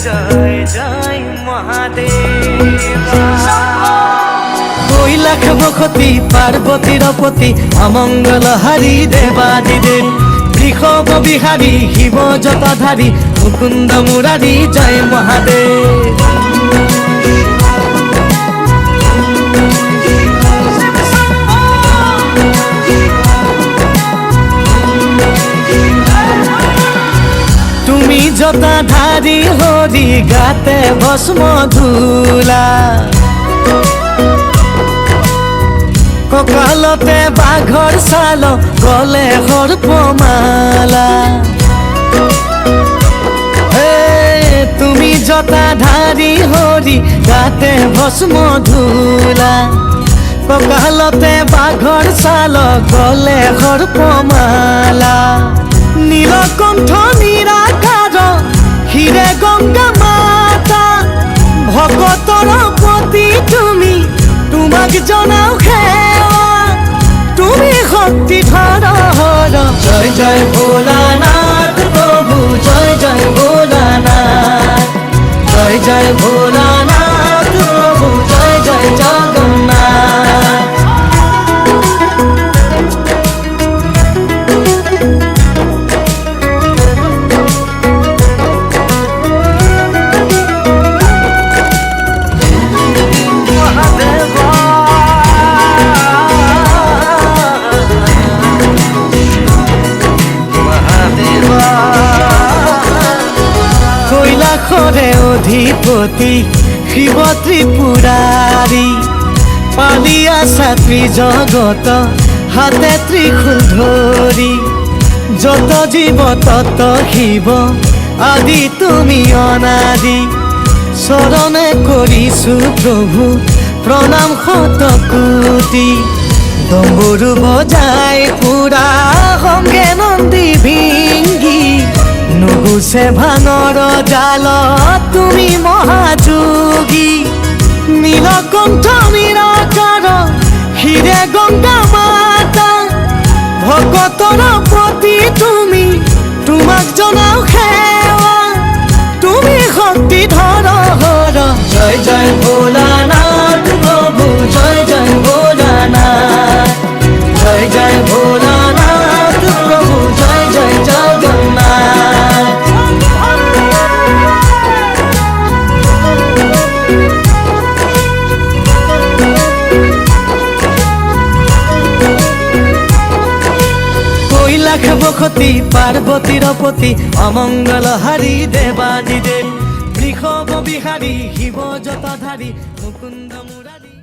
জয় জয় মহাদেবা। কৈলাস বসতি পার্বতীর পতি অমঙ্গল হারি দেবাদিদেব। বৃষভ বিহারী শিব জটাধারী মুকুন্দ মুরারি জয় মহাদেব। তুমি জটাধারী হরি গাতে ভস্ম ধূলা। কঁকালতে বাঘৰ ছাল গলে সৰ্পমালা। তুমি জটাধারী হৰি গাতে ভস্ম ধূলা। কঁকালতে বাঘৰ ছাল গলে সৰ্পমালা। নীলকণ্ঠ নিৰাকাৰ হিৰে গংগা মাতা। ভকতৰ পতি তুমি তোমাক জনাও সেৱা। তুমি শক্তি ধৰ জয় জয় ভোলানাথ প্রভু জয় জয় ভোলানাথ। জয় জয় ভোলানাথ প্রভু জয় জয় জগন্নাথ। কৈলাসৰে অধিপতি শিৱ ত্ৰিপুৰাৰী। পালি আছা ত্ৰিজগত হাতে ত্ৰিশূল ধৰি। যত জীৱ তত শিৱ আদি তুমি অনাদি। চৰণে কৰিছো প্ৰভু প্ৰণাম শতকোটি। ডম্বৰু বজাই পুৰা সংগে নন্দী ভিংগি। নুগুছে ভাঙৰ জাল তুমি মহাযোগী। নীলকণ্ঠ নিৰাকাৰ হিৰে গংগা মাতা। ভকতৰ পতি তুমি তোমাক জনাও সেৱা। তুমি শক্তি ধৰ জয় জয় ভোলানাথ প্ৰভু জয় জয় ভোলানাথ। জয় জয় ভোলানাথ প্ৰভু জয় জয় জগন্নাথ। কৈলাস বসতি পার্বতীর পতি অমঙ্গল হারি দেবাদিদেব। বৃষভ বিহারী শিব জটাধারী মুকুন্দ মুরারি।